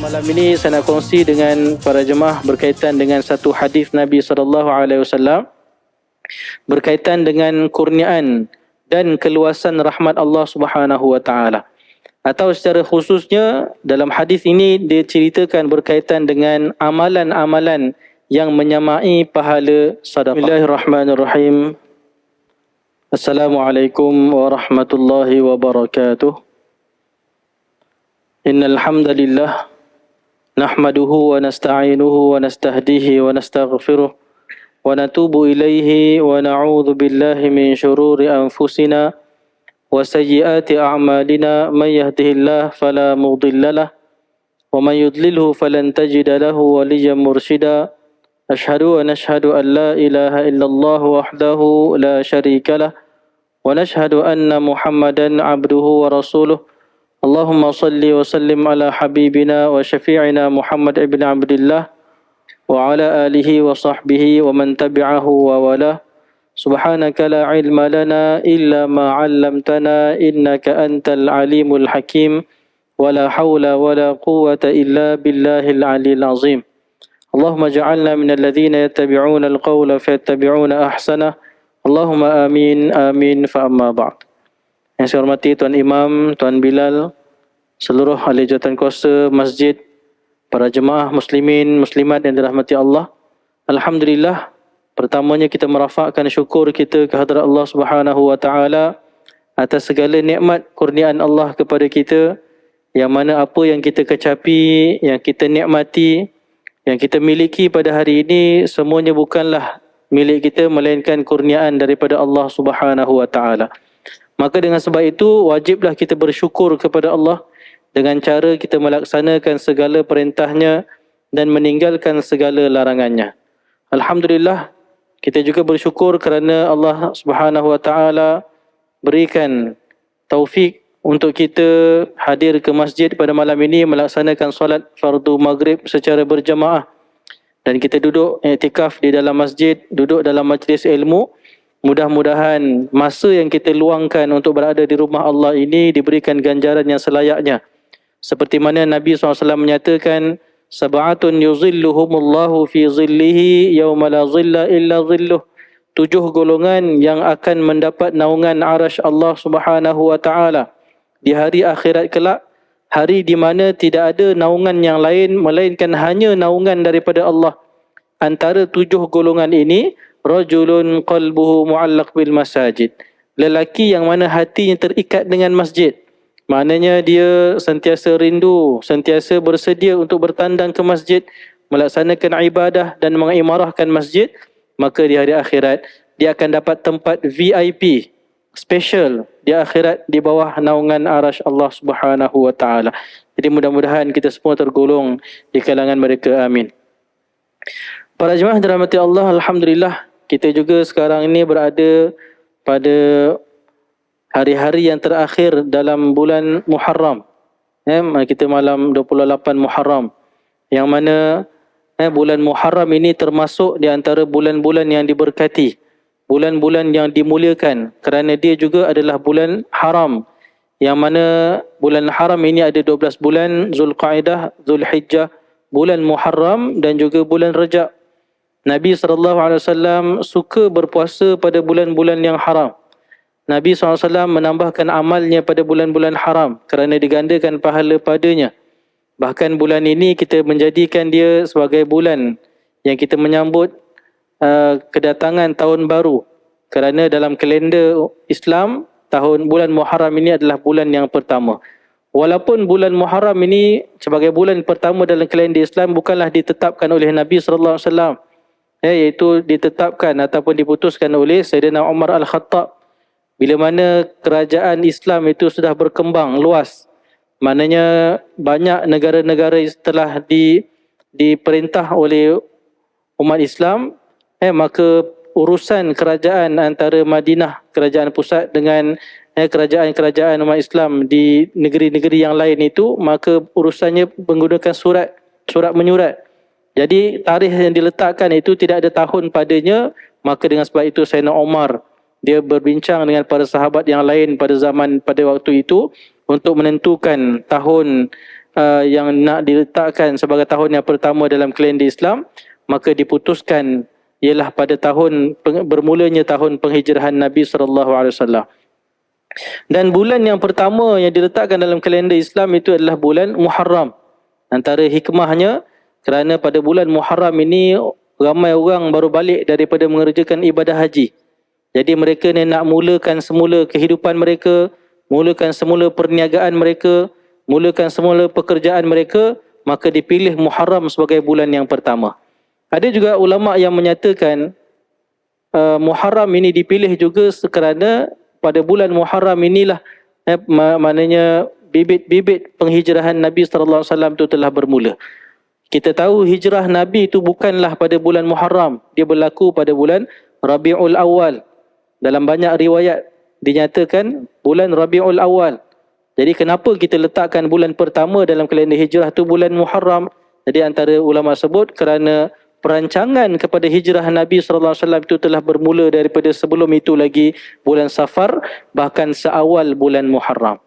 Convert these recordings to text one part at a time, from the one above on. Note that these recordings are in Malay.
Malam ini saya nak kongsi dengan para jemaah berkaitan dengan satu hadis Nabi SAW berkaitan dengan kurniaan dan keluasan rahmat Allah Subhanahu wa taala. Atau secara khususnya dalam hadis ini dia ceritakan berkaitan dengan amalan-amalan yang menyamai pahala sedekah. Bismillahirrahmanirrahim. Assalamualaikum warahmatullahi wabarakatuh. Innal hamdalillah nahmaduhu wa nasta'inuhu wa nastahdihi wa nastaghfiruh wa natubu ilaihi wa na'udzu billahi min shururi anfusina wa sayyiati a'malina man yahdihillahu fala mudilla lahu wa man yudlilhu falan tajida lahu waliyyan mursyida. Ashhadu an la ilaha illallah wahdahu la syarika lah wa nashhadu anna Muhammadan abduhu wa rasuluh. Allahumma salli wa sallim ala habibina wa syafi'ina Muhammad ibn Abdullah wa ala alihi wa sahbihi wa man tabi'ahu wa wala. Subhanaka la ilma lana illa ma 'allamtana innaka antal alimul hakim wa la hawla wa la quwwata illa billahil aliyil azim. Allahumma ja'alna minal ladzina yattabi'una al-qawla fayattabi'una ahsana. Allahumma amin amin fa amma ba'd. Yang saya hormati Tuan Imam, Tuan Bilal, seluruh ahli jawatan kuasa masjid, para jemaah muslimin, muslimat yang dirahmati Allah. Alhamdulillah, pertamanya kita merafakkan syukur kita kehadrat Allah Subhanahu wa taala atas segala nikmat kurniaan Allah kepada kita, yang mana apa yang kita kecapi, yang kita nikmati, yang kita miliki pada hari ini semuanya bukanlah milik kita melainkan kurniaan daripada Allah Subhanahu wa taala. Maka dengan sebab itu wajiblah kita bersyukur kepada Allah dengan cara kita melaksanakan segala perintahnya dan meninggalkan segala larangannya. Alhamdulillah, kita juga bersyukur kerana Allah Subhanahu wa taala berikan taufik untuk kita hadir ke masjid pada malam ini melaksanakan solat fardu maghrib secara berjamaah. Dan kita duduk iktikaf di dalam masjid, duduk dalam majlis ilmu. Mudah-mudahan masa yang kita luangkan untuk berada di rumah Allah ini diberikan ganjaran yang selayaknya. Seperti mana Nabi SAW menyatakan, Sab'atun yuzilluhumullahu fi zillihi yawma la zilla illa zilluh. 7 golongan yang akan mendapat naungan arasy Allah Subhanahu wa taala di hari akhirat kelak, hari di mana tidak ada naungan yang lain melainkan hanya naungan daripada Allah. Antara 7 golongan ini, rajulun qalbuhu mu'allaq bil masajid, lelaki yang mana hatinya terikat dengan masjid. Maknanya dia sentiasa rindu, sentiasa bersedia untuk bertandang ke masjid, melaksanakan ibadah dan mengimarahkan masjid. Maka di hari akhirat dia akan dapat tempat VIP special di akhirat di bawah naungan arasy Allah Subhanahu wa taala. Jadi mudah-mudahan kita semua tergolong di kalangan mereka, amin. Para jemaah dirahmati Allah, alhamdulillah kita juga sekarang ini berada pada hari-hari yang terakhir dalam bulan Muharram. Kita malam 28 Muharram, yang mana bulan Muharram ini termasuk di antara bulan-bulan yang diberkati, bulan-bulan yang dimuliakan, kerana dia juga adalah bulan haram, yang mana bulan haram ini ada 12 bulan, Zulqa'dah, Zulhijjah, bulan Muharram dan juga bulan Rajab. Nabi SAW suka berpuasa pada bulan-bulan yang haram. Nabi SAW menambahkan amalnya pada bulan-bulan haram kerana digandakan pahala padanya. Bahkan bulan ini kita menjadikan dia sebagai bulan yang kita menyambut kedatangan tahun baru. Kerana dalam kalender Islam, bulan Muharram ini adalah bulan yang pertama. Walaupun bulan Muharram ini sebagai bulan pertama dalam kalender Islam bukanlah ditetapkan oleh Nabi SAW. Iaitu ditetapkan ataupun diputuskan oleh Sayyidina Umar Al-Khattab bila mana kerajaan Islam itu sudah berkembang luas. Maknanya banyak negara-negara telah diperintah oleh umat Islam, maka urusan kerajaan antara Madinah, kerajaan pusat, dengan kerajaan-kerajaan umat Islam di negeri-negeri yang lain itu, maka urusannya menggunakan surat menyurat. Jadi tarikh yang diletakkan itu tidak ada tahun padanya. Maka dengan sebab itu Sayyidina Umar dia berbincang dengan para sahabat yang lain pada waktu itu untuk menentukan tahun yang nak diletakkan sebagai tahun yang pertama dalam kalender Islam, maka diputuskan ialah pada tahun bermulanya tahun penghijrahan Nabi SAW. Dan bulan yang pertama yang diletakkan dalam kalender Islam itu adalah bulan Muharram. Antara hikmahnya, kerana pada bulan Muharram ini ramai orang baru balik daripada mengerjakan ibadah haji. Jadi mereka ni nak mulakan semula kehidupan mereka, mulakan semula perniagaan mereka, mulakan semula pekerjaan mereka, maka dipilih Muharram sebagai bulan yang pertama. Ada juga ulama yang menyatakan Muharram ini dipilih juga kerana pada bulan Muharram inilah maknanya bibit-bibit penghijrahan Nabi sallallahu alaihi wasallam itu telah bermula. Kita tahu hijrah Nabi itu bukanlah pada bulan Muharram, dia berlaku pada bulan Rabiul Awal. Dalam banyak riwayat dinyatakan bulan Rabiul Awal. Jadi kenapa kita letakkan bulan pertama dalam kalender hijrah itu bulan Muharram? Jadi antara ulama sebut kerana perancangan kepada hijrah Nabi SAW itu telah bermula daripada sebelum itu lagi bulan Safar, bahkan seawal bulan Muharram.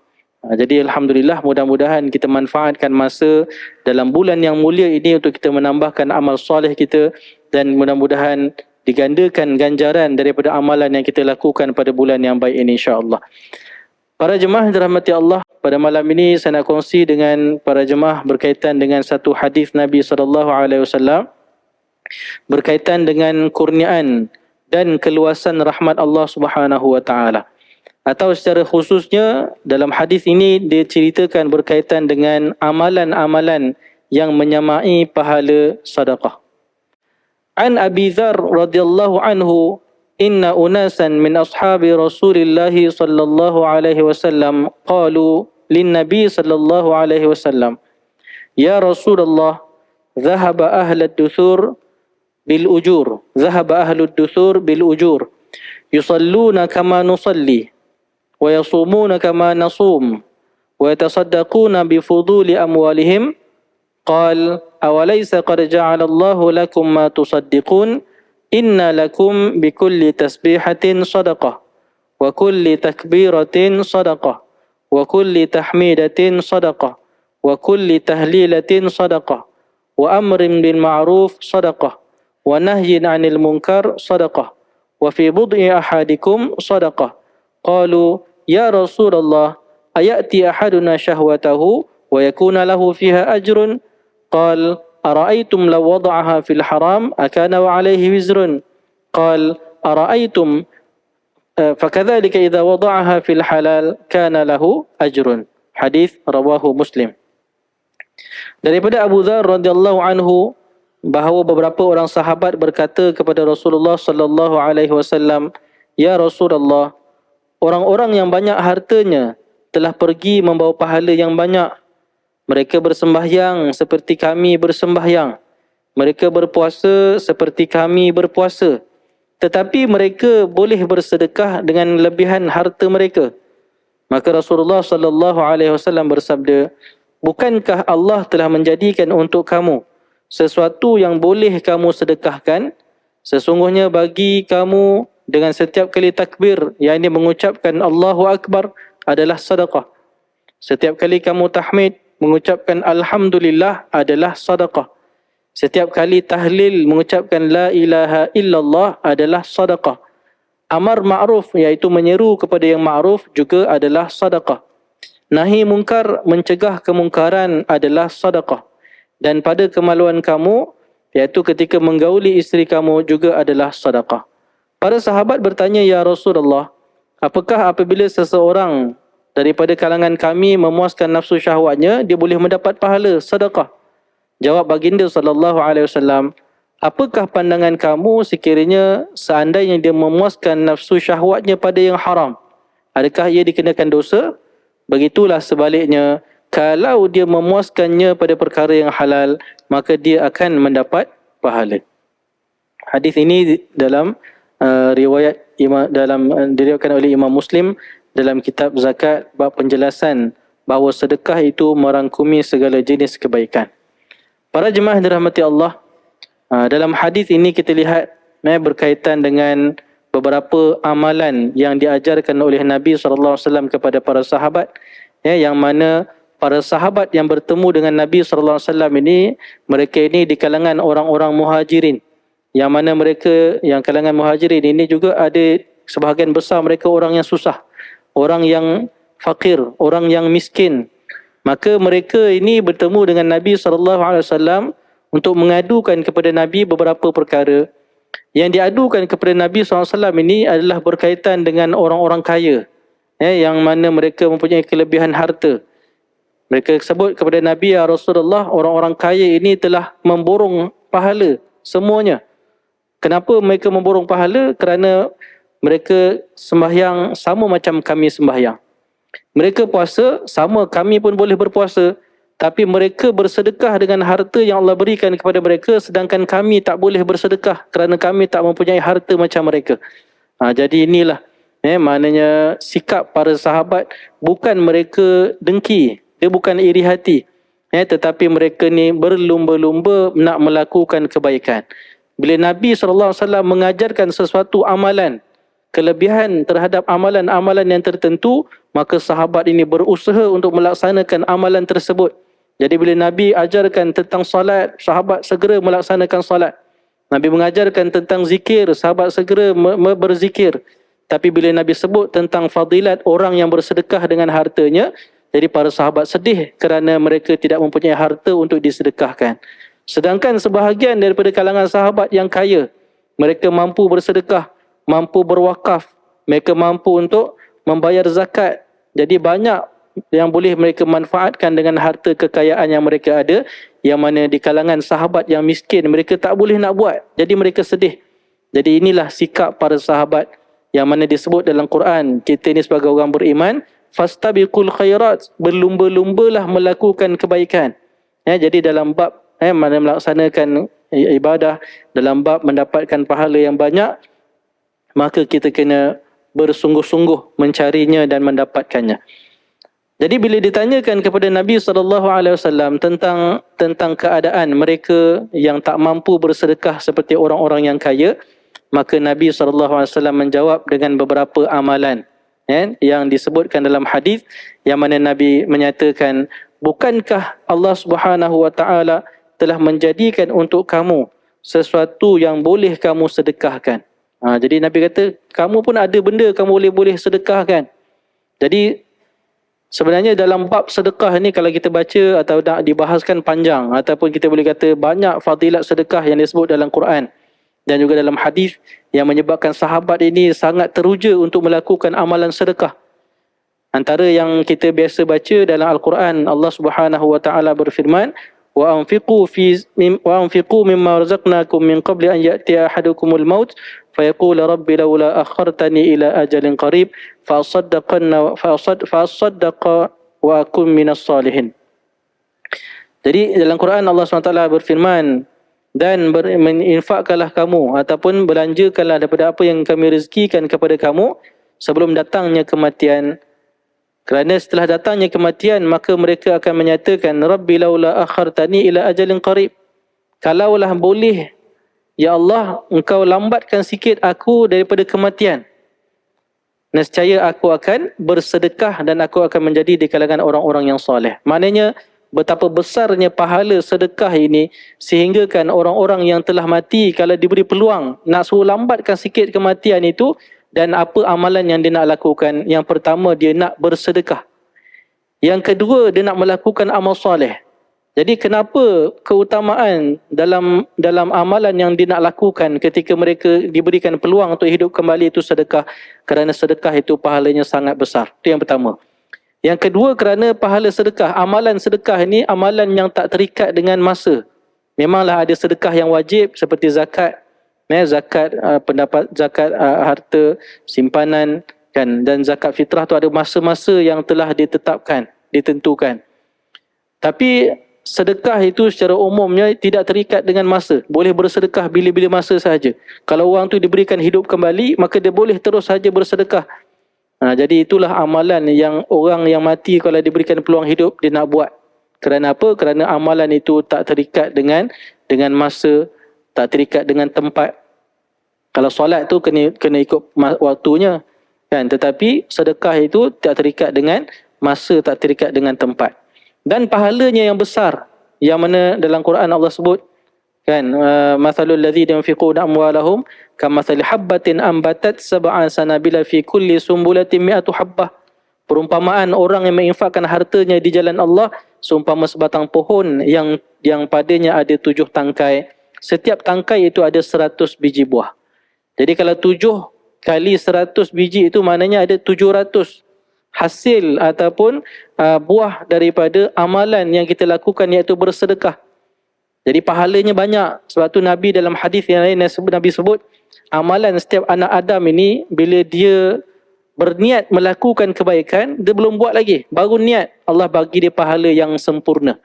Jadi Alhamdulillah, mudah-mudahan kita manfaatkan masa dalam bulan yang mulia ini untuk kita menambahkan amal soleh kita, dan mudah-mudahan digandakan ganjaran daripada amalan yang kita lakukan pada bulan yang baik ini insya-Allah. Para jemaah dirahmati Allah, pada malam ini saya nak kongsi dengan para jemaah berkaitan dengan satu hadis Nabi SAW berkaitan dengan kurniaan dan keluasan rahmat Allah Subhanahu wa taala. Atau secara khususnya dalam hadis ini dia ceritakan berkaitan dengan amalan-amalan yang menyamai pahala sedekah. An Abi Dzar radhiyallahu anhu, inna unasan min ashabi Rasulillah sallallahu alaihi wasallam qalu lin Nabi sallallahu alaihi wasallam, ya Rasulullah, dhahaba ahlud duthur bil ujur, dhahaba ahlud duthur bil ujur, yusalluna kama nusalli wa yasumuna kama nasum wa yatasaddaquna bi fuduli amwalihim. Qal awalaysa qad ja'ala Allahu lakum ma tusaddiqun, inna lakum bi kulli tasbihatin sadaqah wa kulli takbiratin sadaqah wa kulli tahmidatin sadaqah wa kulli tahlilatin sadaqah wa amrin bil ma'ruf sadaqah wa nahyin 'anil munkar sadaqah wa fi bud'i ahadikum sadaqah. Qalu ya Rasulullah, ayati ahaduna syahwatahu wa yakuna lahu fiha ajrun? Qal ara'aytum law wada'aha fil haram akana wa alayhi wizrun? Qal ara'aytum fakadzalika idza wada'aha fil halal kana lahu ajrun. Hadis rawahu Muslim. Daripada Abu Dzar radhiyallahu anhu bahawa beberapa orang sahabat berkata kepada Rasulullah sallallahu alaihi wasallam, ya Rasulullah, orang-orang yang banyak hartanya telah pergi membawa pahala yang banyak. Mereka bersembahyang seperti kami bersembahyang. Mereka berpuasa seperti kami berpuasa. Tetapi mereka boleh bersedekah dengan lebihan harta mereka. Maka Rasulullah sallallahu alaihi wasallam bersabda, bukankah Allah telah menjadikan untuk kamu sesuatu yang boleh kamu sedekahkan? Sesungguhnya bagi kamu dengan setiap kali takbir, yang ini mengucapkan Allahu Akbar, adalah sedekah. Setiap kali kamu tahmid, mengucapkan Alhamdulillah, adalah sedekah. Setiap kali tahlil, mengucapkan La ilaha illallah, adalah sedekah. Amar ma'ruf, iaitu menyeru kepada yang ma'ruf, juga adalah sedekah. Nahi mungkar, mencegah kemungkaran, adalah sedekah. Dan pada kemaluan kamu, iaitu ketika menggauli isteri kamu, juga adalah sedekah. Para sahabat bertanya, ya Rasulullah, apakah apabila seseorang daripada kalangan kami memuaskan nafsu syahwatnya, dia boleh mendapat pahala sedekah? Jawab baginda sallallahu alaihi wasallam, apakah pandangan kamu sekiranya seandainya dia memuaskan nafsu syahwatnya pada yang haram? Adakah ia dikenakan dosa? Begitulah sebaliknya, kalau dia memuaskannya pada perkara yang halal, maka dia akan mendapat pahala. Hadis ini dalam diriwayatkan oleh Imam Muslim dalam kitab zakat, bab penjelasan bahawa sedekah itu merangkumi segala jenis kebaikan. Para jemaah dirahmati Allah, dalam hadis ini kita lihat berkaitan dengan beberapa amalan yang diajarkan oleh Nabi SAW kepada para sahabat, yang mana para sahabat yang bertemu dengan Nabi sallallahu alaihi wasallam ini, mereka ini di kalangan orang-orang Muhajirin. Yang mana mereka yang kalangan Muhajirin ini juga ada sebahagian besar mereka orang yang susah, orang yang fakir, orang yang miskin. Maka mereka ini bertemu dengan Nabi sallallahu alaihi wasallam untuk mengadukan kepada Nabi beberapa perkara. Yang diadukan kepada Nabi SAW ini adalah berkaitan dengan orang-orang kaya, yang mana mereka mempunyai kelebihan harta. Mereka sebut kepada Nabi, ya Rasulullah, orang-orang kaya ini telah memborong pahala semuanya. Kenapa mereka memborong pahala? Kerana mereka sembahyang sama macam kami sembahyang. Mereka puasa, sama kami pun boleh berpuasa. Tapi mereka bersedekah dengan harta yang Allah berikan kepada mereka, sedangkan kami tak boleh bersedekah kerana kami tak mempunyai harta macam mereka. Jadi inilah maknanya sikap para sahabat. Bukan mereka dengki, dia bukan iri hati, tetapi mereka ni berlumba-lumba nak melakukan kebaikan. Bila Nabi SAW mengajarkan sesuatu amalan, kelebihan terhadap amalan-amalan yang tertentu, maka sahabat ini berusaha untuk melaksanakan amalan tersebut. Jadi bila Nabi ajarkan tentang salat, sahabat segera melaksanakan salat. Nabi mengajarkan tentang zikir, sahabat segera berzikir. Tapi bila Nabi sebut tentang fadilat orang yang bersedekah dengan hartanya, jadi para sahabat sedih kerana mereka tidak mempunyai harta untuk disedekahkan. Sedangkan sebahagian daripada kalangan sahabat yang kaya, mereka mampu bersedekah, mampu berwakaf, mereka mampu untuk membayar zakat. Jadi banyak yang boleh mereka manfaatkan dengan harta kekayaan yang mereka ada, yang mana di kalangan sahabat yang miskin mereka tak boleh nak buat, jadi mereka sedih. Jadi inilah sikap para sahabat yang mana disebut dalam Quran, kita ini sebagai orang beriman, fastabiqul khairat, berlumba-lumbalah melakukan kebaikan. Jadi dalam bab mana melaksanakan ibadah, dalam bab mendapatkan pahala yang banyak, maka kita kena bersungguh-sungguh mencarinya dan mendapatkannya. Jadi bila ditanyakan kepada Nabi SAW tentang keadaan mereka yang tak mampu bersedekah seperti orang-orang yang kaya, maka Nabi SAW menjawab dengan beberapa amalan yang disebutkan dalam hadis, yang mana Nabi menyatakan, bukankah Allah Subhanahu Wa Taala telah menjadikan untuk kamu sesuatu yang boleh kamu sedekahkan. Jadi Nabi kata, kamu pun ada benda kamu boleh sedekahkan. Jadi sebenarnya dalam bab sedekah ni, kalau kita baca atau nak dibahaskan panjang, ataupun kita boleh kata banyak fadilat sedekah yang disebut dalam Quran dan juga dalam hadis, yang menyebabkan sahabat ini sangat teruja untuk melakukan amalan sedekah. Antara yang kita biasa baca dalam Al-Quran, Allah Subhanahu Wa Taala berfirman, wa anfiqu mimma razaqnakum min qabli an ya'tiya ahadukumul maut fayaqul rabbi laula akhartani ila ajalin qarib fa'asaddaqa wa akun minas salihin. Jadi dalam Quran Allah SWT berfirman, dan berinfakkanlah kamu ataupun belanjakanlah daripada apa yang kami rezekikan kepada kamu sebelum datangnya kematian. Kerana setelah datangnya kematian, maka mereka akan menyatakan, Rabbi laula akhartani ila ajalin qarib. Kalaulah boleh, ya Allah, engkau lambatkan sikit aku daripada kematian, nescaya aku akan bersedekah dan aku akan menjadi di kalangan orang-orang yang soleh. Maknanya, betapa besarnya pahala sedekah ini, sehinggakan orang-orang yang telah mati, kalau diberi peluang nak suruh lambatkan sikit kematian itu, dan apa amalan yang dia nak lakukan? Yang pertama, dia nak bersedekah. Yang kedua, dia nak melakukan amal soleh. Jadi kenapa keutamaan dalam amalan yang dia nak lakukan ketika mereka diberikan peluang untuk hidup kembali itu sedekah? Kerana sedekah itu pahalanya sangat besar. Itu yang pertama. Yang kedua, kerana pahala sedekah. Amalan sedekah ini amalan yang tak terikat dengan masa. Memanglah ada sedekah yang wajib seperti zakat. Zakat zakat harta simpanan kan, dan zakat fitrah tu ada masa-masa yang telah ditetapkan, ditentukan. Tapi sedekah itu secara umumnya tidak terikat dengan masa, boleh bersedekah bila-bila masa sahaja. Kalau orang tu diberikan hidup kembali, maka dia boleh terus saja bersedekah. Jadi itulah amalan yang orang yang mati kalau diberikan peluang hidup dia nak buat. Kerana apa? Kerana amalan itu tak terikat dengan masa, tak terikat dengan tempat. Kalau solat tu kena ikut waktunya kan, tetapi sedekah itu tak terikat dengan masa, tak terikat dengan tempat. dan pahalanya yang besar, yang mana dalam Quran Allah sebut kan, mathalul ladzina yunfiquna amwalahum kamathali habbatin ambatat sab'a sanabila fi kulli sumbulatin mi'atu habbah. Perumpamaan orang yang menginfakkan hartanya di jalan Allah seumpama sebatang pohon yang padanya ada 7 tangkai. Setiap tangkai itu ada 100 biji buah. Jadi kalau 7 kali 100 biji itu maknanya ada 700 hasil ataupun buah daripada amalan yang kita lakukan, iaitu bersedekah. Jadi pahalanya banyak. Sebab tu Nabi dalam hadis yang lain Nabi sebut, amalan setiap anak Adam ini bila dia berniat melakukan kebaikan, dia belum buat lagi, baru niat, Allah bagi dia pahala yang sempurna.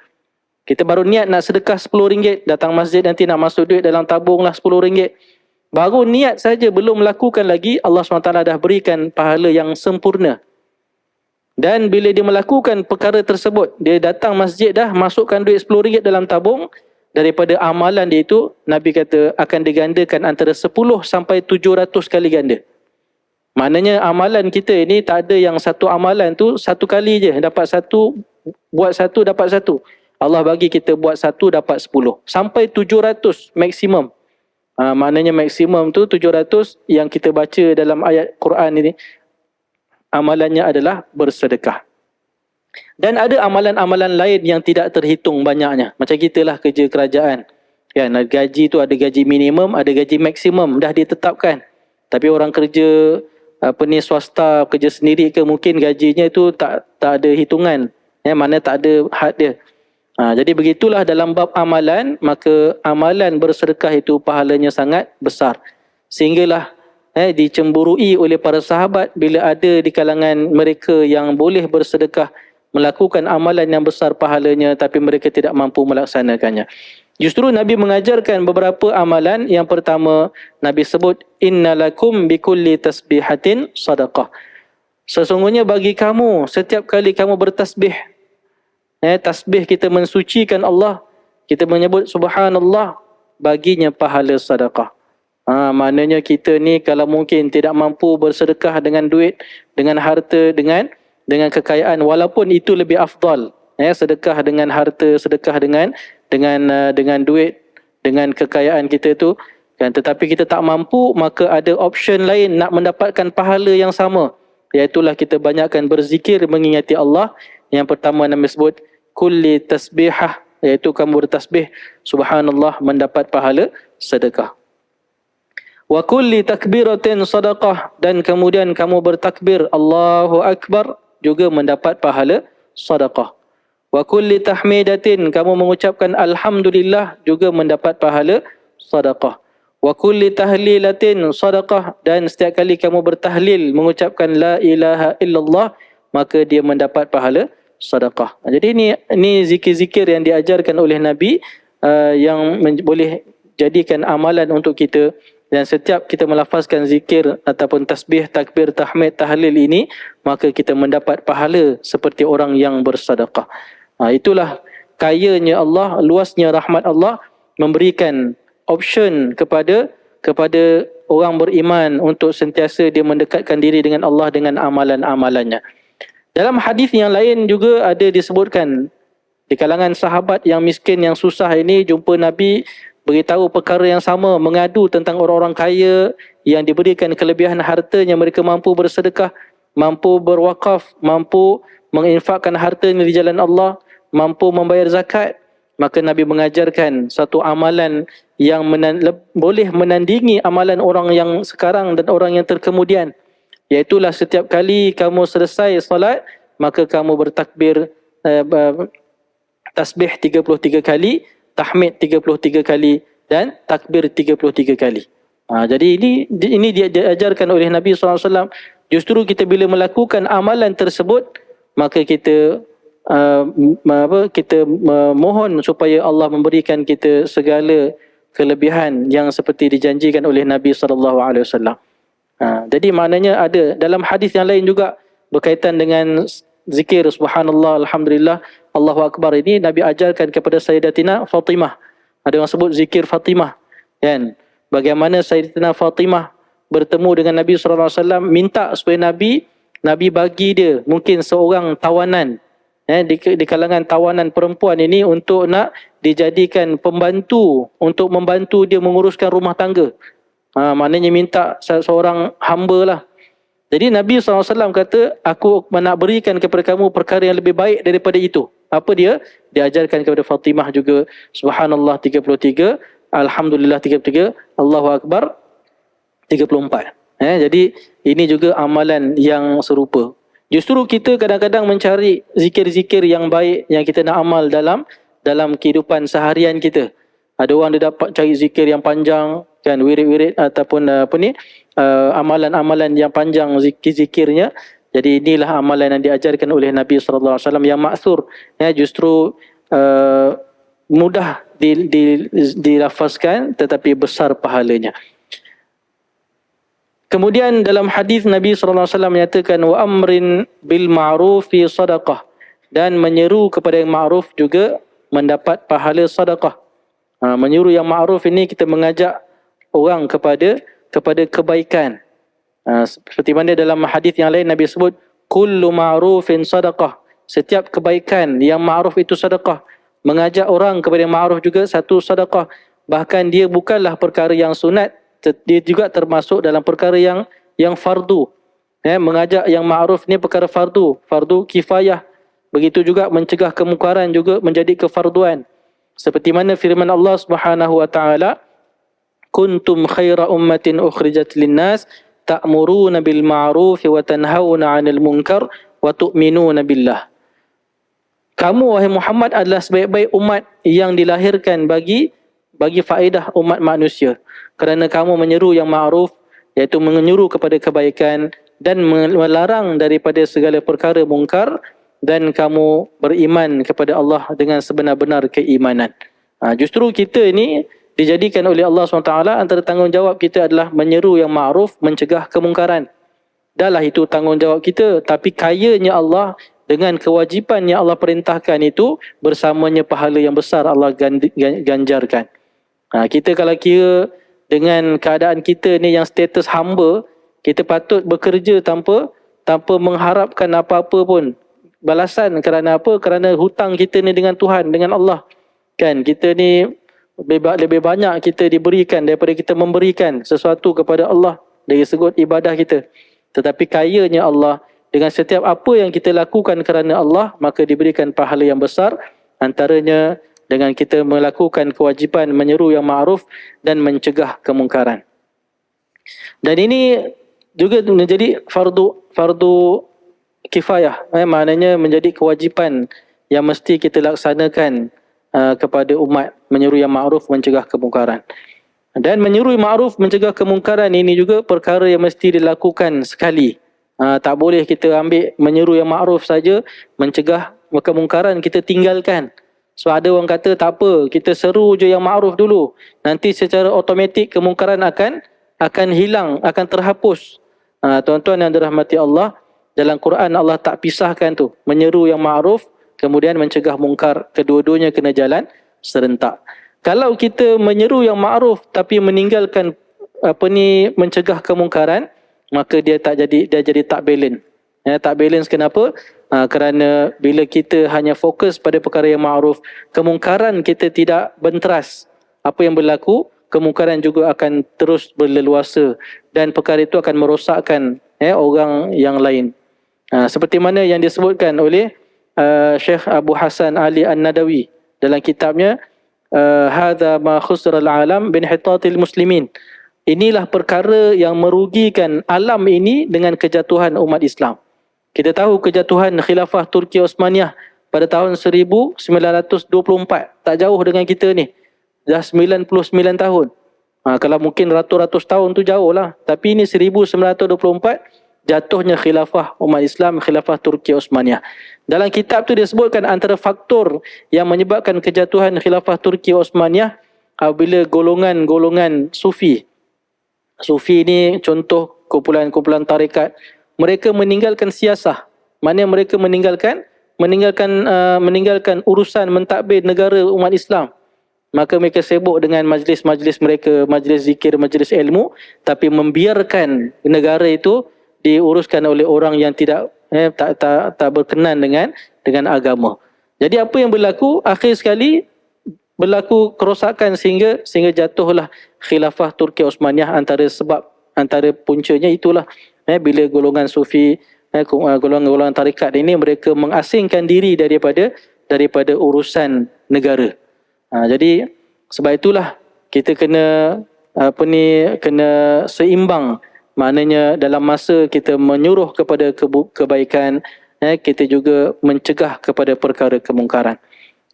Kita baru niat nak sedekah RM10, datang masjid nanti nak masuk duit dalam tabung lah RM10. Baru niat saja, belum melakukan lagi, Allah SWT dah berikan pahala yang sempurna. Dan bila dia melakukan perkara tersebut, dia datang masjid dah, masukkan duit RM10 dalam tabung, daripada amalan dia itu, Nabi kata akan digandakan antara 10 sampai 700 kali ganda. Maknanya amalan kita ini tak ada yang satu amalan tu satu kali je dapat satu, buat satu dapat satu. Allah bagi kita buat satu dapat 10 sampai 700 maksimum. Maknanya maksimum tu 700 yang kita baca dalam ayat Quran ini, amalannya adalah bersedekah. Dan ada amalan-amalan lain yang tidak terhitung banyaknya. Macam kita lah kerja kerajaan. Kan, gaji tu ada gaji minimum, ada gaji maksimum, dah ditetapkan. Tapi orang kerja swasta, kerja sendiri ke, mungkin gajinya itu tak ada hitungan. Mana tak ada had dia. Jadi begitulah dalam bab amalan, maka amalan bersedekah itu pahalanya sangat besar. Sehinggalah dicemburui oleh para sahabat bila ada di kalangan mereka yang boleh bersedekah, melakukan amalan yang besar pahalanya, tapi mereka tidak mampu melaksanakannya. Justru Nabi mengajarkan beberapa amalan. Yang pertama, Nabi sebut, innalakum bikulli tasbihatin sadaqah. Sesungguhnya bagi kamu, setiap kali kamu bertasbih, tasbih kita mensucikan Allah, kita menyebut subhanallah, baginya pahala sedekah. Maknanya kita ni kalau mungkin tidak mampu bersedekah dengan duit, dengan harta, dengan kekayaan, walaupun itu lebih afdal, sedekah dengan harta, sedekah dengan duit, dengan kekayaan kita tu kan, tetapi kita tak mampu, maka ada option lain nak mendapatkan pahala yang sama, iaitulah kita banyakkan berzikir mengingati Allah. Yang pertama Nabi sebut kulli tasbihah, iaitu kamu bertasbih subhanallah mendapat pahala sedekah. Wa kulli takbiratin sadaqah, dan kemudian kamu bertakbir Allahu Akbar juga mendapat pahala sedekah. Wa kulli tahmidatin, kamu mengucapkan alhamdulillah juga mendapat pahala sedekah. Wa kulli tahlilatin sedekah, dan setiap kali kamu bertahlil mengucapkan la ilaha illallah, maka dia mendapat pahala sedekah. Jadi ini zikir-zikir yang diajarkan oleh Nabi yang boleh jadikan amalan untuk kita. Dan setiap kita melafazkan zikir ataupun tasbih, takbir, tahmid, tahlil ini, maka kita mendapat pahala seperti orang yang bersedekah. Itulah kayanya Allah, luasnya rahmat Allah, memberikan option kepada orang beriman untuk sentiasa dia mendekatkan diri dengan Allah dengan amalan-amalannya. Dalam hadis yang lain juga ada disebutkan, di kalangan sahabat yang miskin, yang susah ini, jumpa Nabi beritahu perkara yang sama, mengadu tentang orang-orang kaya yang diberikan kelebihan hartanya, mereka mampu bersedekah, mampu berwakaf, mampu menginfakkan hartanya di jalan Allah, mampu membayar zakat. Maka Nabi mengajarkan satu amalan yang boleh menandingi amalan orang yang sekarang dan orang yang terkemudian, iaitulah setiap kali kamu selesai salat, maka kamu bertakbir, tasbih 33 kali, tahmid 33 kali, dan takbir 33 kali. Jadi ini diajarkan oleh Nabi SAW. Justru kita bila melakukan amalan tersebut, maka kita mohon supaya Allah memberikan kita segala kelebihan yang seperti dijanjikan oleh Nabi SAW. Jadi maknanya ada dalam hadis yang lain juga berkaitan dengan zikir subhanallah, alhamdulillah, Allahu Akbar ini, Nabi ajarkan kepada Sayyidatina Fatimah. Ada yang sebut zikir Fatimah, kan? Bagaimana Sayyidatina Fatimah bertemu dengan Nabi SAW, minta supaya Nabi bagi dia mungkin seorang tawanan, di kalangan tawanan perempuan ini untuk nak dijadikan pembantu, untuk membantu dia menguruskan rumah tangga. Maknanya minta seorang hamba lah. Jadi Nabi SAW kata, aku nak berikan kepada kamu perkara yang lebih baik daripada itu. Apa dia? Diajarkan kepada Fatimah juga, Subhanallah 33, Alhamdulillah 33, Allahu Akbar 34. Jadi ini juga amalan yang serupa. Justru kita kadang-kadang mencari zikir-zikir yang baik yang kita nak amal dalam kehidupan seharian kita. Ada orang dia dapat cari zikir yang panjang, kan, wirid-wirid ataupun amalan-amalan yang panjang zikir-zikirnya. Jadi inilah amalan yang diajarkan oleh Nabi sallallahu alaihi wasallam yang maksur, justru mudah dilafazkan tetapi besar pahalanya. Kemudian dalam hadis Nabi sallallahu alaihi wasallam menyatakan wa amrin bil ma'rufi sadaqah, dan menyeru kepada yang ma'ruf juga mendapat pahala sedekah. Menyuruh yang ma'ruf ini kita mengajak orang kepada kebaikan. Seperti mana dalam hadis yang lain Nabi sebut kullu ma'rufin sadaqah, setiap kebaikan yang ma'ruf itu sedekah. Mengajak orang kepada yang ma'ruf juga satu sedekah. Bahkan dia bukanlah perkara yang sunat, dia juga termasuk dalam perkara yang fardu. Mengajak yang ma'ruf ni perkara fardu kifayah. Begitu juga mencegah kemungkaran juga menjadi kefarduan. Seperti mana firman Allah Subhanahu wa taala, kuntum khaira ummatin ukhrijat linnas ta'muruna bil ma'ruf wa tanhauna 'anil munkar wa tu'minuna billah. Kamu wahai Muhammad adalah sebaik-baik umat yang dilahirkan bagi faedah umat manusia, kerana kamu menyeru yang ma'ruf, iaitu menyeru kepada kebaikan, dan melarang daripada segala perkara mungkar, dan kamu beriman kepada Allah dengan sebenar-benar keimanan. Justru kita ini dijadikan oleh Allah SWT, antara tanggungjawab kita adalah menyeru yang ma'ruf, mencegah kemungkaran. Dahlah itu tanggungjawab kita, tapi kayanya Allah dengan kewajipan yang Allah perintahkan itu, bersamanya pahala yang besar Allah ganjarkan. Kita kalau kira dengan keadaan kita ni yang status hamba, kita patut bekerja tanpa mengharapkan apa-apa pun balasan. Kerana apa? Kerana hutang kita ni dengan Tuhan, dengan Allah. Kan, kita ni lebih banyak kita diberikan daripada kita memberikan sesuatu kepada Allah dari segi ibadah kita. Tetapi kayanya Allah, dengan setiap apa yang kita lakukan kerana Allah, maka diberikan pahala yang besar. Antaranya dengan kita melakukan kewajipan menyeru yang ma'ruf dan mencegah kemungkaran. Dan ini juga menjadi fardu kifayah, maknanya menjadi kewajipan yang mesti kita laksanakan kepada umat, menyeru yang ma'ruf, mencegah kemungkaran. Dan menyeru yang ma'ruf, mencegah kemungkaran ini juga perkara yang mesti dilakukan sekali. Tak boleh kita ambil menyeru yang ma'ruf saja, mencegah kemungkaran kita tinggalkan. So ada orang kata tak apa, kita seru je yang ma'ruf dulu, nanti secara automatik kemungkaran akan hilang, akan terhapus. Tuan-tuan yang dirahmati Allah, dalam Quran Allah tak pisahkan tu, menyeru yang ma'ruf kemudian mencegah mungkar, kedua-duanya kena jalan serentak. Kalau kita menyeru yang ma'ruf tapi meninggalkan mencegah kemungkaran, maka dia jadi tak balance. Tak balance kenapa? Kerana bila kita hanya fokus pada perkara yang ma'ruf, kemungkaran kita tidak benteras. Apa yang berlaku, kemungkaran juga akan terus berleluasa, dan perkara itu akan merosakkan orang yang lain. Seperti mana yang disebutkan oleh Syekh Abu Hasan Ali An-Nadawi dalam kitabnya Hadza ma khusra al-alam bin hitatil muslimin. Inilah perkara yang merugikan alam ini dengan kejatuhan umat Islam. Kita tahu kejatuhan khilafah Turki Osmaniyah pada tahun 1924. Tak jauh dengan kita ni. Dah 99 tahun. Kalau mungkin ratus-ratus tahun tu jauh lah. Tapi ini 1924 jatuhnya khilafah umat Islam, khilafah Turki Osmaniyah. Dalam kitab tu dia sebutkan antara faktor yang menyebabkan kejatuhan khilafah Turki Osmaniyah apabila golongan-golongan Sufi. Sufi ni contoh kumpulan-kumpulan tarekat. Mereka meninggalkan siasah. Mana mereka meninggalkan urusan mentadbir negara umat Islam. Maka mereka sibuk dengan majlis-majlis mereka, majlis zikir, majlis ilmu, tapi membiarkan negara itu diuruskan oleh orang yang tidak tak berkenan dengan agama. Jadi apa yang berlaku akhir sekali berlaku kerosakan sehingga jatuhlah khilafah Turki Osmaniyah. Antara puncanya itulah bila golongan sufi, golongan-golongan tarikat ini mereka mengasingkan diri daripada urusan negara. Jadi sebab itulah kita kena kena seimbang. Maknanya dalam masa kita menyuruh kepada kebaikan, kita juga mencegah kepada perkara kemungkaran.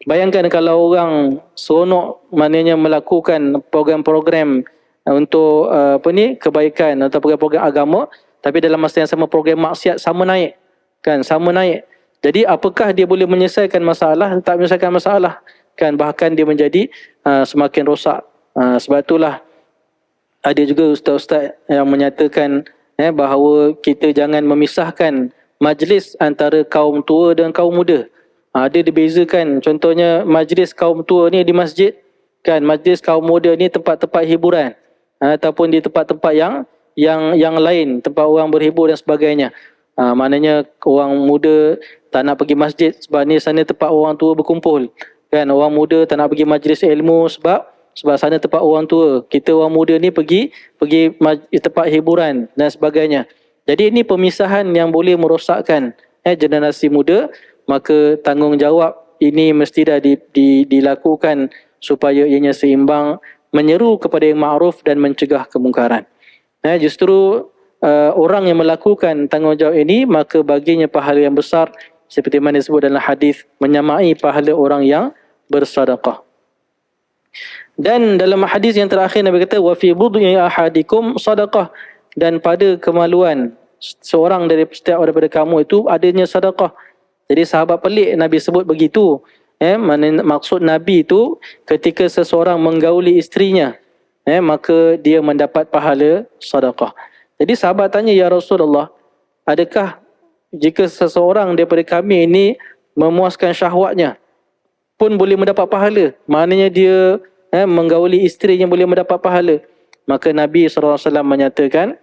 Bayangkan kalau orang seronok maknanya melakukan program-program untuk kebaikan atau program-program agama, tapi dalam masa yang sama program maksiat sama naik. Jadi apakah dia boleh menyelesaikan masalah? Tak menyelesaikan masalah. Bahkan dia menjadi semakin rosak. Sebab itulah ada juga ustaz-ustaz yang menyatakan bahawa kita jangan memisahkan majlis antara kaum tua dan kaum muda. Ada dibezakan, contohnya majlis kaum tua ni di masjid, majlis kaum muda ni tempat-tempat hiburan, ataupun di tempat-tempat yang lain, tempat orang berhibur dan sebagainya. Maknanya orang muda tak nak pergi masjid sebab ni sana tempat orang tua berkumpul. Orang muda tak nak pergi majlis ilmu sebab sana tempat orang tua. Kita orang muda ni pergi tempat hiburan dan sebagainya. Jadi ini pemisahan yang boleh merosakkan generasi muda. Maka tanggungjawab ini mesti dah dilakukan supaya ianya seimbang, menyeru kepada yang ma'ruf dan mencegah kemungkaran. Justru orang yang melakukan tanggungjawab ini, maka baginya pahala yang besar seperti mana disebut dalam hadis, menyamai pahala orang yang bersedekah. Dan dalam hadis yang terakhir Nabi kata wa fi budhi ahadikum sedekah, dan pada kemaluan seorang setiap daripada kamu itu adanya sedekah. Jadi sahabat pelik Nabi sebut begitu. Maksud Nabi itu ketika seseorang menggauli isterinya, maka dia mendapat pahala sedekah. Jadi sahabat tanya, ya Rasulullah, adakah jika seseorang daripada kami ini memuaskan syahwatnya pun boleh mendapat pahala? Maknanya dia menggauli isterinya boleh mendapat pahala. Maka Nabi SAW menyatakan,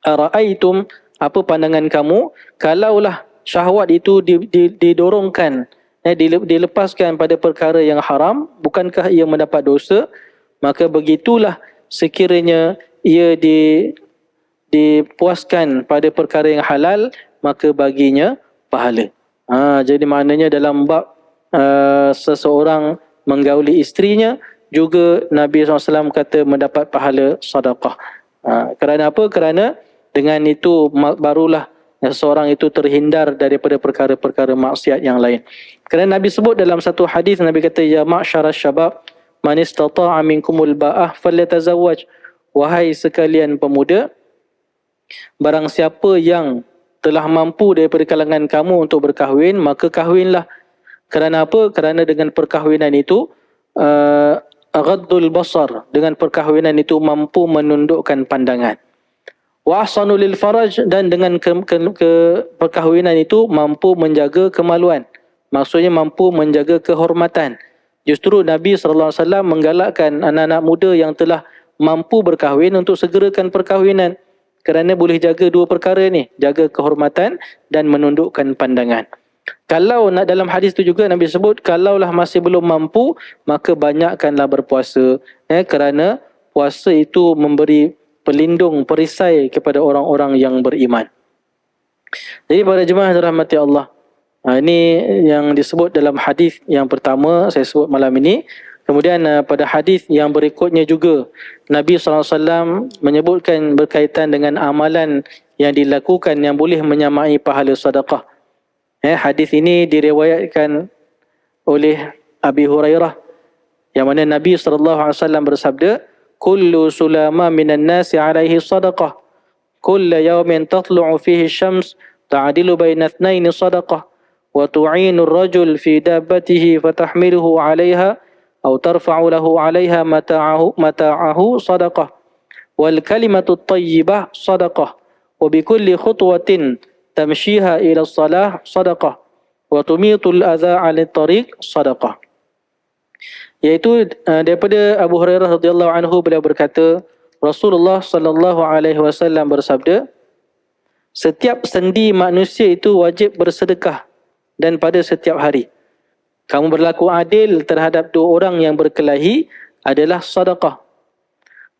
ara'aitum, apa pandangan kamu kalaulah syahwat itu didorongkan, dilepaskan pada perkara yang haram, bukankah ia mendapat dosa? Maka begitulah sekiranya ia dipuaskan pada perkara yang halal, maka baginya pahala. Jadi maknanya dalam bab seseorang menggauli isterinya juga Nabi SAW kata mendapat pahala sedekah. Kerana apa? Kerana dengan itu barulah seorang itu terhindar daripada perkara-perkara maksiat yang lain. Kerana Nabi sebut dalam satu hadis, Nabi kata, ya ma'syaras syabab man istata'a minkumul ba'ah falyatazawwaj. Wahai sekalian pemuda, barang siapa yang telah mampu daripada kalangan kamu untuk berkahwin, maka kahwinlah. Kerana apa? Kerana dengan perkahwinan itu ghaddul basar, dengan perkahwinan itu mampu menundukkan pandangan. Wa ahsanu lil faraj, dan dengan perkahwinan itu mampu menjaga kemaluan. Maksudnya mampu menjaga kehormatan. Justru Nabi SAW menggalakkan anak-anak muda yang telah mampu berkahwin untuk segerakan perkahwinan. Kerana boleh jaga dua perkara ni, jaga kehormatan dan menundukkan pandangan. Kalau nak dalam hadis tu juga Nabi sebut, kalaulah masih belum mampu, maka banyakkanlah berpuasa. Kerana puasa itu memberi pelindung, perisai kepada orang-orang yang beriman. Jadi para jemaah dirahmati Allah, ini yang disebut dalam hadis yang pertama saya sebut malam ini. Kemudian pada hadis yang berikutnya juga Nabi SAW menyebutkan berkaitan dengan amalan yang dilakukan yang boleh menyamai pahala sedekah. Hadis ini diriwayatkan oleh Abi Hurairah, yang mana Nabi SAW bersabda, kullu sulama minan nasi alaihi sadaqah, kulla yawmin tatlu'u fihi syams ta'adilu baina ithnaini sadaqah, wa tu'inu ar-rajul fi dabbatihi fatahmiluhu 'alayha aw tarfa'u lahu 'alayha mata'ahu sadaqah, wal kalimatu at-tayyibah sadaqah, wa bi kulli khutwatin tamshiha ila as-salah sadaqah, wa tumitul adha 'ala at-tariq sadaqah. Iaitu daripada Abu Hurairah radhiyallahu anhu, beliau berkata, Rasulullah sallallahu alaihi wasallam bersabda, Setiap sendi manusia itu wajib bersedekah dan pada setiap hari. Kamu berlaku adil terhadap dua orang yang berkelahi adalah sedekah.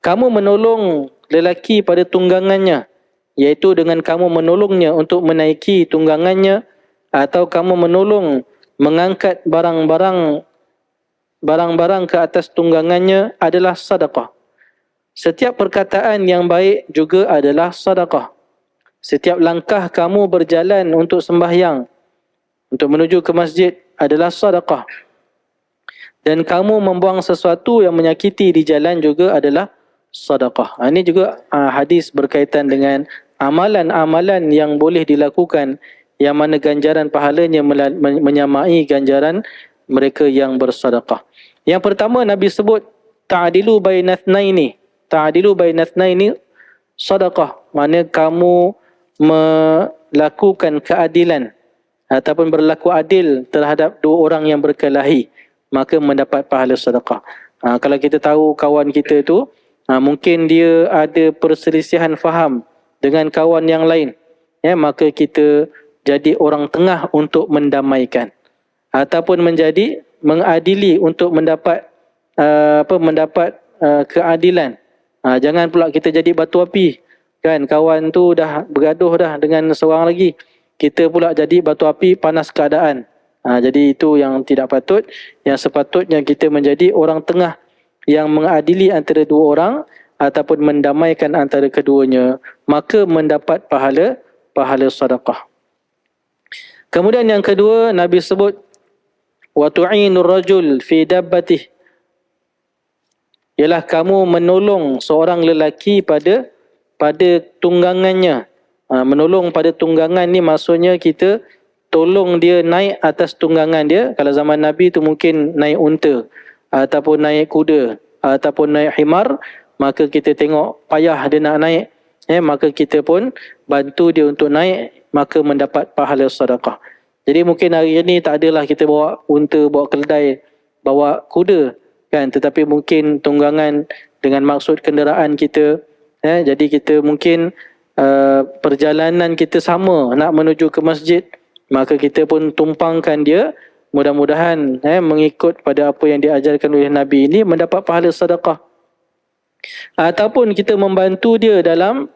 Kamu menolong lelaki pada tunggangannya, iaitu dengan kamu menolongnya untuk menaiki tunggangannya, atau kamu menolong mengangkat barang-barang ke atas tunggangannya adalah sedekah. Setiap perkataan yang baik juga adalah sedekah. Setiap langkah kamu berjalan untuk sembahyang, untuk menuju ke masjid adalah sedekah. Dan kamu membuang sesuatu yang menyakiti di jalan juga adalah sedekah. Ini juga hadis berkaitan dengan amalan-amalan yang boleh dilakukan, yang mana ganjaran pahalanya menyamai ganjaran mereka yang bersedekah. Yang pertama Nabi sebut ta'dilu bainatsnaini. Ta'dilu bainatsnaini sedekah. Maknanya kamu melakukan keadilan ataupun berlaku adil terhadap dua orang yang berkelahi, maka mendapat pahala sedekah. Kalau kita tahu kawan kita itu mungkin dia ada perselisihan faham dengan kawan yang lain, maka kita jadi orang tengah untuk mendamaikan ataupun menjadi mengadili untuk mendapat keadilan. Jangan pula kita jadi batu api, kan? Kawan tu dah bergaduh dah dengan seorang lagi, kita pula jadi batu api, panas keadaan. Jadi itu yang tidak patut. Yang sepatutnya kita menjadi orang tengah yang mengadili antara dua orang ataupun mendamaikan antara keduanya, maka mendapat pahala sedekah. Kemudian yang kedua Nabi sebut wa tu'inur rajul fi dabbatih, ialah kamu menolong seorang lelaki pada tunggangannya. Menolong pada tunggangan ni maksudnya kita tolong dia naik atas tunggangan dia. Kalau zaman Nabi tu mungkin naik unta ataupun naik kuda ataupun naik himar, maka kita tengok payah dia nak naik, maka kita pun bantu dia untuk naik, maka mendapat pahala sedekah. Jadi mungkin hari ini tak adalah kita bawa unta, bawa keldai, bawa kuda, kan, tetapi mungkin tunggangan dengan maksud kenderaan kita. Jadi kita mungkin perjalanan kita sama, nak menuju ke masjid, maka kita pun tumpangkan dia, mudah-mudahan mengikut pada apa yang diajarkan oleh Nabi ini mendapat pahala sedekah. Ataupun kita membantu dia dalam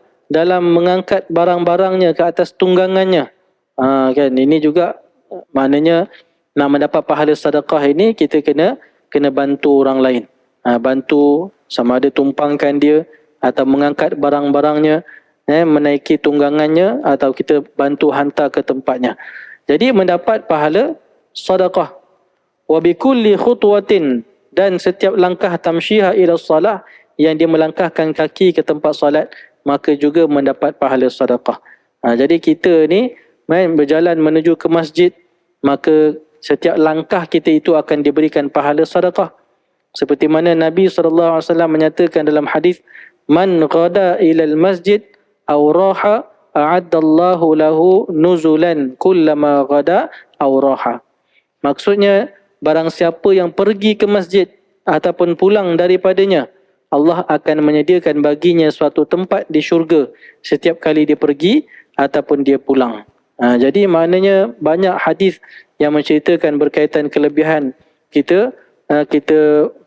mengangkat barang-barangnya ke atas tunggangannya. Kan, ini juga maknanya nak mendapat pahala sedekah ini kita kena bantu orang lain. Bantu sama ada tumpangkan dia atau mengangkat barang-barangnya, menaiki tunggangannya, atau kita bantu hantar ke tempatnya. Jadi mendapat pahala sedekah. Wa bikulli khutwatin, dan setiap langkah tamsyiha ila salah, yang dia melangkahkan kaki ke tempat solat, maka juga mendapat pahala sedekah. Jadi kita ni berjalan menuju ke masjid, maka setiap langkah kita itu akan diberikan pahala sedekah. Seperti mana Nabi SAW menyatakan dalam hadis, man ghada ilal masjid aw raha a'addallahu lahu nuzulan kullama ghada aw raha. Maksudnya, barang siapa yang pergi ke masjid ataupun pulang daripadanya, Allah akan menyediakan baginya suatu tempat di syurga setiap kali dia pergi ataupun dia pulang. Jadi maknanya banyak hadis yang menceritakan berkaitan kelebihan kita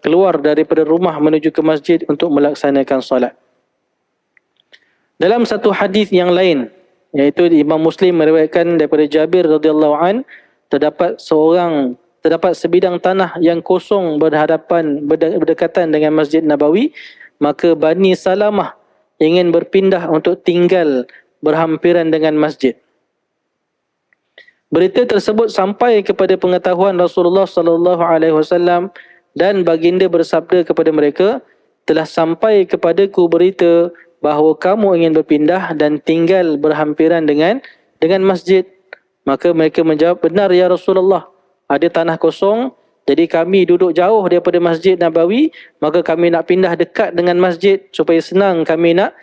keluar daripada rumah menuju ke masjid untuk melaksanakan solat. Dalam satu hadis yang lain, iaitu Imam Muslim meriwayatkan daripada Jabir radhiyallahu an, terdapat sebidang tanah yang kosong berdekatan dengan Masjid Nabawi, maka Bani Salamah ingin berpindah untuk tinggal berhampiran dengan masjid. Berita tersebut sampai kepada pengetahuan Rasulullah sallallahu alaihi wasallam, dan baginda bersabda kepada mereka, telah sampai kepadaku berita bahawa kamu ingin berpindah dan tinggal berhampiran dengan masjid. Maka mereka menjawab, benar ya Rasulullah, ada tanah kosong, jadi kami duduk jauh daripada Masjid Nabawi, maka kami nak pindah dekat dengan masjid supaya senang kami nak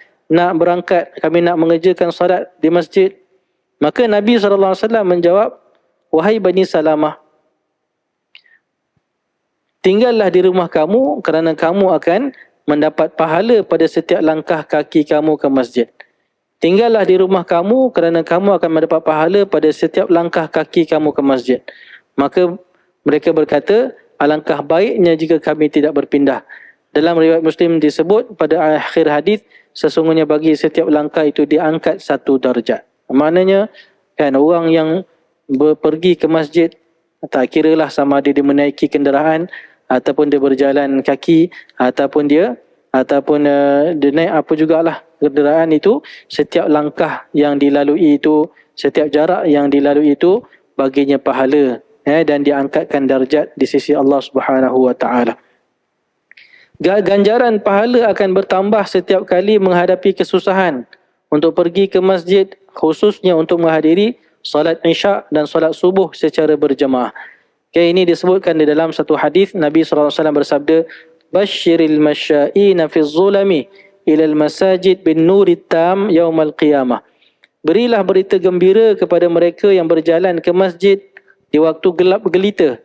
berangkat, kami nak mengerjakan solat di masjid. Maka Nabi SAW menjawab, wahai Bani Salamah, tinggallah di rumah kamu kerana kamu akan mendapat pahala pada setiap langkah kaki kamu ke masjid. Tinggallah di rumah kamu kerana kamu akan mendapat pahala pada setiap langkah kaki kamu ke masjid. Maka mereka berkata, alangkah baiknya jika kami tidak berpindah. Dalam riwayat Muslim disebut pada akhir hadis, sesungguhnya bagi setiap langkah itu diangkat satu darjat. Maknanya kan orang yang pergi ke masjid, tak kiralah sama ada dia menaiki kenderaan ataupun dia berjalan kaki ataupun dia naik apa jugalah kenderaan itu, setiap langkah yang dilalui itu, setiap jarak yang dilalui itu baginya pahala dan diangkatkan darjat di sisi Allah Subhanahu wa taala. Ganjaran pahala akan bertambah setiap kali menghadapi kesusahan untuk pergi ke masjid, khususnya untuk menghadiri solat Isya' dan solat subuh secara berjemaah. Ini disebutkan di dalam satu hadis Nabi SAW bersabda, Bashiril masya'ina fi zulami ilal masajid bin nurit tam yaumal qiyamah. Berilah berita gembira kepada mereka yang berjalan ke masjid di waktu gelap gelita.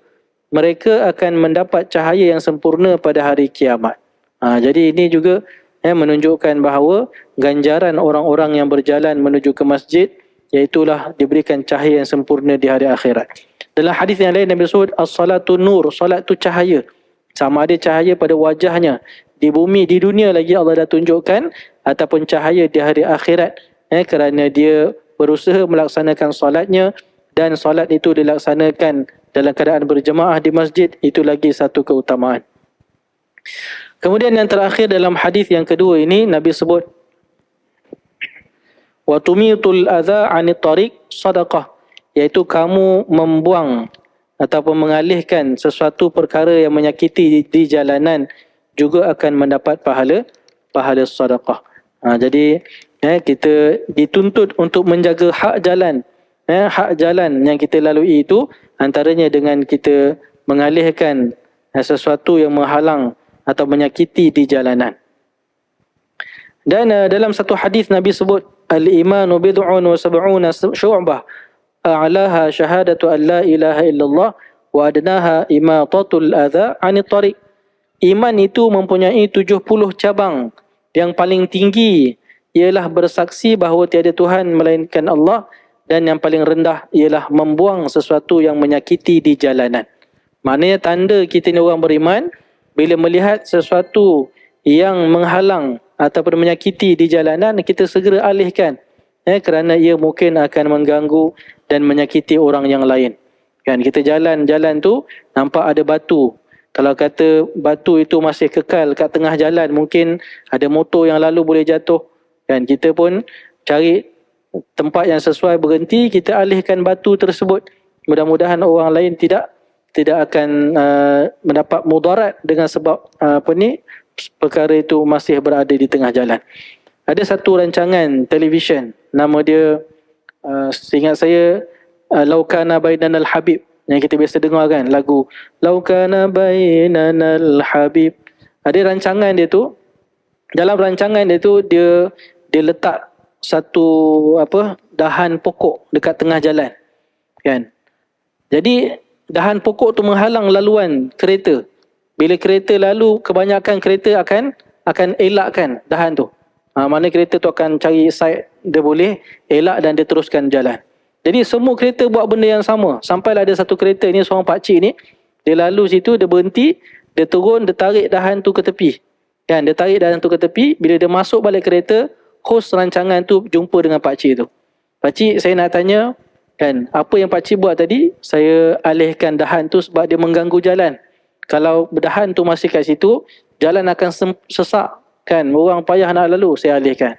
Mereka akan mendapat cahaya yang sempurna pada hari kiamat. Jadi ini juga menunjukkan bahawa ganjaran orang-orang yang berjalan menuju ke masjid, iaitulah diberikan cahaya yang sempurna di hari akhirat. Dalam hadis yang lain Nabi sebut as-salatu nur, salat tu cahaya. Sama ada cahaya pada wajahnya di bumi, di dunia lagi Allah dah tunjukkan, ataupun cahaya di hari akhirat kerana dia berusaha melaksanakan solatnya, dan solat itu dilaksanakan dalam keadaan berjemaah di masjid, itu lagi satu keutamaan. Kemudian yang terakhir dalam hadis yang kedua ini Nabi sebut wa tumitul adza 'anit tariq sadaqah, iaitu kamu membuang ataupun mengalihkan sesuatu perkara yang menyakiti di jalanan juga akan mendapat pahala sedekah. Jadi kita dituntut untuk menjaga hak jalan. Hak jalan yang kita lalui itu antaranya dengan kita mengalihkan sesuatu yang menghalang atau menyakiti di jalanan. Dan dalam satu hadis Nabi sebut al-imanu bid'un wa sab'una syu'bah, a'laha syahadatu an la ilaha illallah wa adnaha imatatul adza 'anit tariq. Iman itu mempunyai 70 cabang. Yang paling tinggi ialah bersaksi bahawa tiada Tuhan melainkan Allah, dan yang paling rendah ialah membuang sesuatu yang menyakiti di jalanan. Maknanya tanda kita ni orang beriman, bila melihat sesuatu yang menghalang ataupun menyakiti di jalanan, kita segera alihkan kerana ia mungkin akan mengganggu dan menyakiti orang yang lain. Kan kita jalan tu nampak ada batu. Kalau kata batu itu masih kekal kat tengah jalan, mungkin ada motor yang lalu boleh jatuh. Kan kita pun cari tempat yang sesuai berhenti, kita alihkan batu tersebut. Mudah-mudahan orang lain tidak akan mendapat mudarat dengan sebab perkara itu masih berada di tengah jalan. Ada satu rancangan televisyen, nama dia seingat saya Lau Kana Bainanal Habib, yang kita biasa dengar kan, lagu Lau Kana Bainanal Habib. Ada rancangan dia tu, dalam rancangan dia tu dia letak satu dahan pokok dekat tengah jalan kan. Jadi dahan pokok tu menghalang laluan kereta. Bila kereta lalu, kebanyakan kereta akan elakkan dahan tu. Mana kereta tu akan cari side dia boleh elak dan dia teruskan jalan. Jadi semua kereta buat benda yang sama. Sampailah ada satu kereta ni, seorang pakcik ni, dia lalu situ, dia berhenti, dia turun, dia tarik dahan tu ke tepi. Kan, dia tarik dahan tu ke tepi, bila dia masuk balik kereta, hos rancangan tu jumpa dengan pakcik tu. Pakcik, saya nak tanya, kan, apa yang pakcik buat tadi? Saya alihkan dahan tu sebab dia mengganggu jalan. Kalau dahan tu masih kat situ, jalan akan sesak, kan, orang payah nak lalu, saya alihkan.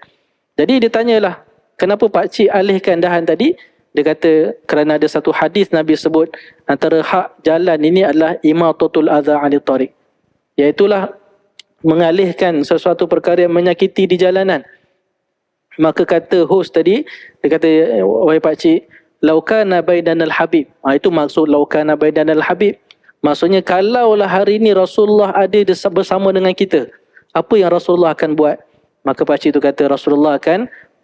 Jadi dia tanyalah, kenapa pakcik alihkan dahan tadi? Dia kata, kerana ada satu hadis Nabi sebut, antara hak jalan ini adalah imatatul adza 'anit tariq. Iaitulah mengalihkan sesuatu perkara yang menyakiti di jalanan. Maka kata host tadi, dia kata, wahai pakcik, lau kana baidanal habib. Itu maksud lau kana baidanal habib. Maksudnya kalaulah hari ini Rasulullah ada bersama dengan kita, apa yang Rasulullah akan buat? Maka pakcik itu kata,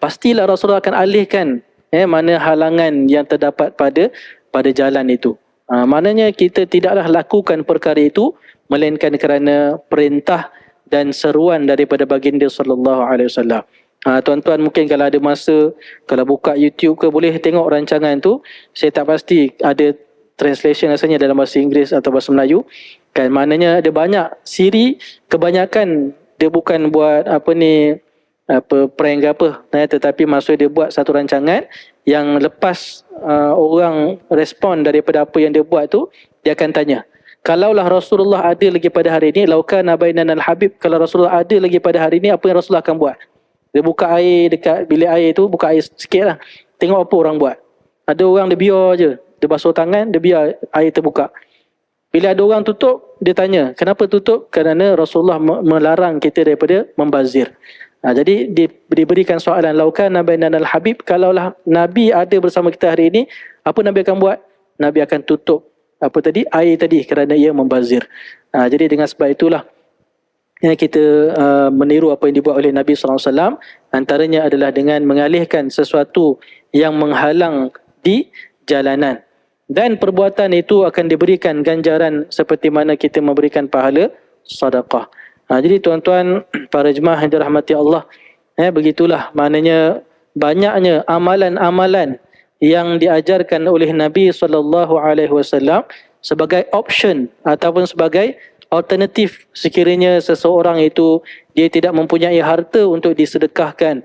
pastilah Rasulullah akan alihkan mana halangan yang terdapat pada jalan itu. Maknanya kita tidaklah lakukan perkara itu melainkan kerana perintah dan seruan daripada baginda sallallahu alaihi wasallam. Tuan-tuan mungkin kalau ada masa, kalau buka YouTube ke, boleh tengok rancangan tu. Saya tak pasti ada translation rasanya dalam bahasa Inggeris atau bahasa Melayu. Kan, maknanya ada banyak siri, kebanyakan dia bukan buat prank ke apa, tetapi maksud dia buat satu rancangan yang lepas orang respon daripada apa yang dia buat tu, dia akan tanya, kalaulah Rasulullah ada lagi pada hari ini, laukan bainana al-habib, kalau Rasulullah ada lagi pada hari ini, apa yang Rasulullah akan buat? Dia buka air dekat bilik air tu, buka air sikit lah, tengok apa orang buat. Ada orang dia biar je, dia basuh tangan, dia biar air terbuka. Bila ada orang tutup, dia tanya, kenapa tutup? Kerana Rasulullah melarang kita daripada membazir. Jadi diberikan soalan, laukan bainana al-habib, kalaulah Nabi ada bersama kita hari ini, apa Nabi akan buat? Nabi akan tutup air tadi, kerana ia membazir. Jadi dengan sebab itulah kita meniru apa yang dibuat oleh Nabi SAW. Antaranya adalah dengan mengalihkan sesuatu yang menghalang di jalanan. Dan perbuatan itu akan diberikan ganjaran seperti mana kita memberikan pahala sedekah. Jadi tuan-tuan, para jemaah yang dirahmati Allah, begitulah maknanya banyaknya amalan-amalan yang diajarkan oleh Nabi SAW sebagai option ataupun sebagai alternatif sekiranya seseorang itu dia tidak mempunyai harta untuk disedekahkan,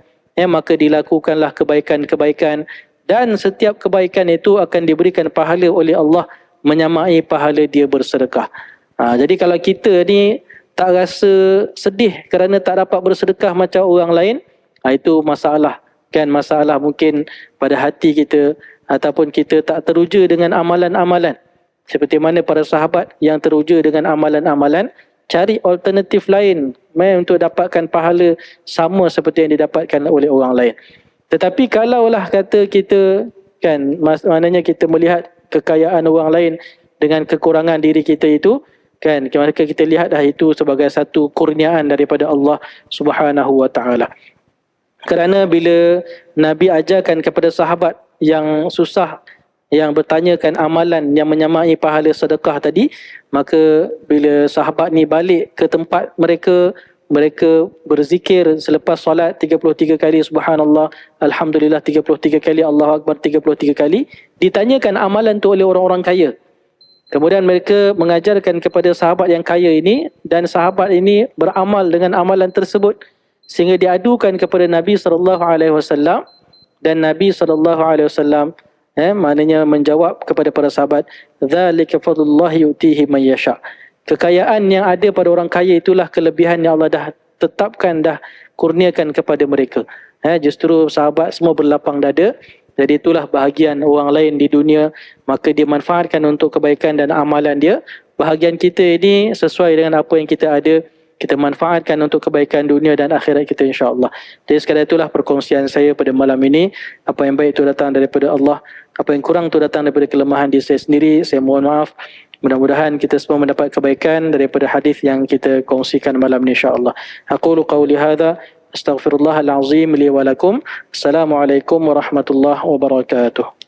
maka dilakukanlah kebaikan-kebaikan, dan setiap kebaikan itu akan diberikan pahala oleh Allah menyamai pahala dia bersedekah. Jadi kalau kita ni tak rasa sedih kerana tak dapat bersedekah macam orang lain, itu masalah, kan? Masalah mungkin pada hati kita, ataupun kita tak teruja dengan amalan-amalan seperti mana para sahabat yang teruja dengan amalan-amalan, cari alternatif lain untuk dapatkan pahala sama seperti yang didapatkan oleh orang lain. Tetapi kalaulah kata kita, kan, maknanya kita melihat kekayaan orang lain dengan kekurangan diri kita itu, kan, maka kita lihat dah itu sebagai satu kurniaan daripada Allah Subhanahu wa taala. Kerana bila Nabi ajarkan kepada sahabat yang susah, yang bertanyakan amalan yang menyamai pahala sedekah tadi, maka bila sahabat ni balik ke tempat mereka, mereka berzikir selepas solat 33 kali subhanallah, alhamdulillah 33 kali, Allahu akbar 33 kali, ditanyakan amalan tu oleh orang-orang kaya. Kemudian mereka mengajarkan kepada sahabat yang kaya ini, dan sahabat ini beramal dengan amalan tersebut sehingga diadukan kepada Nabi SAW, dan Nabi SAW maknanya menjawab kepada para sahabat, dzalika fadlullah yu'tihi man yasha. Kekayaan yang ada pada orang kaya itulah kelebihan yang Allah dah tetapkan, dah kurniakan kepada mereka. Justru sahabat semua berlapang dada. Jadi itulah bahagian orang lain di dunia, maka dia manfaatkan untuk kebaikan dan amalan dia. Bahagian kita ini sesuai dengan apa yang kita ada, kita manfaatkan untuk kebaikan dunia dan akhirat kita, insya-Allah. Jadi sekadar itulah perkongsian saya pada malam ini. Apa yang baik itu datang daripada Allah, apa yang kurang itu datang daripada kelemahan diri saya sendiri. Saya mohon maaf. Mudah-mudahan kita semua mendapat kebaikan daripada hadis yang kita kongsikan malam ini, insya-Allah. Aqulu qawli hadza, astaghfirullahal azim li wa lakum. Assalamualaikum warahmatullahi wabarakatuh.